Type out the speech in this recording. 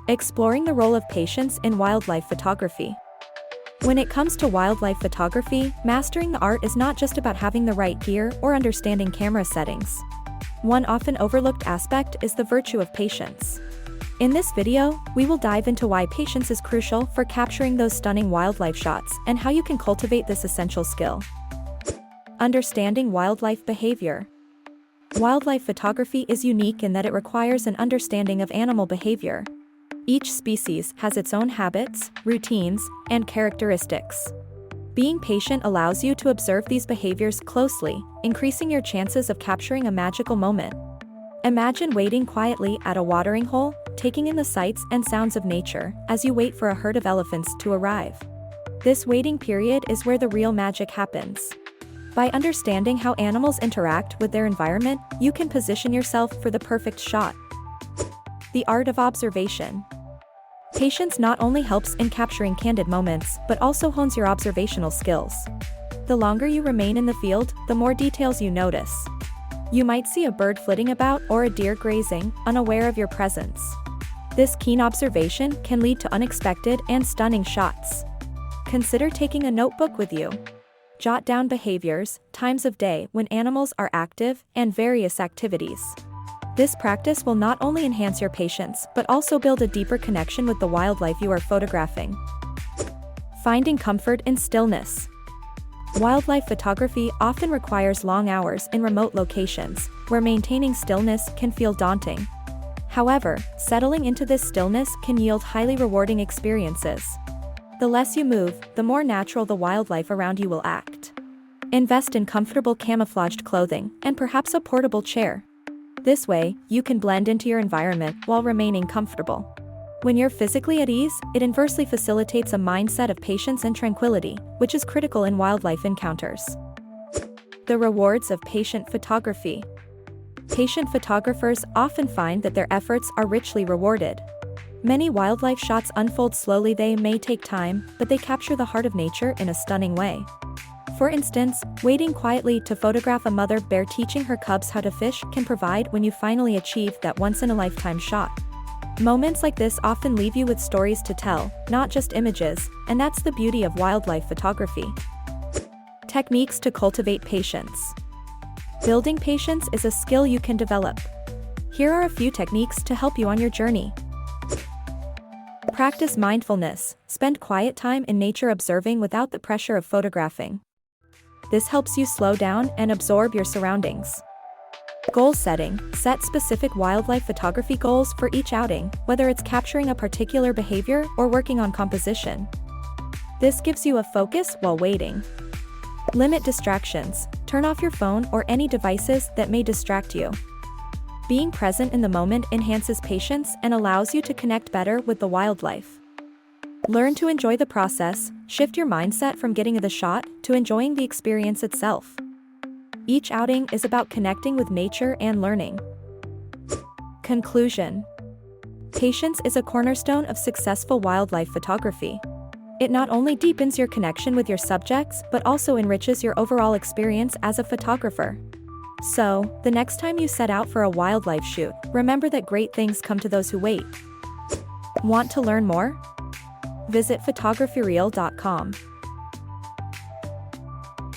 Exploring the role of patience in wildlife photography. When it comes to wildlife photography, mastering the art is not just about having the right gear or understanding camera settings. One often overlooked aspect is the virtue of patience. In this video, we will dive into why patience is crucial for capturing those stunning wildlife shots and how you can cultivate this essential skill. Understanding wildlife behavior. Wildlife photography is unique in that it requires an understanding of animal behavior. Each species has its own habits, routines, and characteristics. Being patient allows you to observe these behaviors closely, increasing your chances of capturing a magical moment. Imagine waiting quietly at a watering hole, taking in the sights and sounds of nature as you wait for a herd of elephants to arrive. This waiting period is where the real magic happens. By understanding how animals interact with their environment, you can position yourself for the perfect shot. The art of observation. Patience not only helps in capturing candid moments, but also hones your observational skills. The longer you remain in the field, the more details you notice. You might see a bird flitting about or a deer grazing, unaware of your presence. This keen observation can lead to unexpected and stunning shots. Consider taking a notebook with you. Jot down behaviors, times of day when animals are active, and various activities. This practice will not only enhance your patience but also build a deeper connection with the wildlife you are photographing. Finding comfort in stillness. Wildlife photography often requires long hours in remote locations, where maintaining stillness can feel daunting. However, settling into this stillness can yield highly rewarding experiences. The less you move, the more natural the wildlife around you will act. Invest in comfortable camouflaged clothing and perhaps a portable chair. This way, you can blend into your environment while remaining comfortable. When you're physically at ease, it inversely facilitates a mindset of patience and tranquility, which is critical in wildlife encounters. The rewards of patient photography. Patient photographers often find that their efforts are richly rewarded. Many wildlife shots unfold slowly. They may take time, but they capture the heart of nature in a stunning way. For instance, waiting quietly to photograph a mother bear teaching her cubs how to fish can provide when you finally achieve that once-in-a-lifetime shot. Moments like this often leave you with stories to tell, not just images, and that's the beauty of wildlife photography. Techniques to cultivate patience. Building patience is a skill you can develop. Here are a few techniques to help you on your journey. Practice mindfulness. Spend quiet time in nature observing without the pressure of photographing. This helps you slow down and absorb your surroundings. Goal setting. Set specific wildlife photography goals for each outing, whether it's capturing a particular behavior or working on composition. This gives you a focus while waiting. Limit distractions. Turn off your phone or any devices that may distract you. Being present in the moment enhances patience and allows you to connect better with the wildlife. Learn to enjoy the process. Shift your mindset from getting the shot to enjoying the experience itself. Each outing is about connecting with nature and learning. Conclusion. Patience is a cornerstone of successful wildlife photography. It not only deepens your connection with your subjects but also enriches your overall experience as a photographer. So, the next time you set out for a wildlife shoot, remember that great things come to those who wait. Want to learn more? Visit photographyreal.com.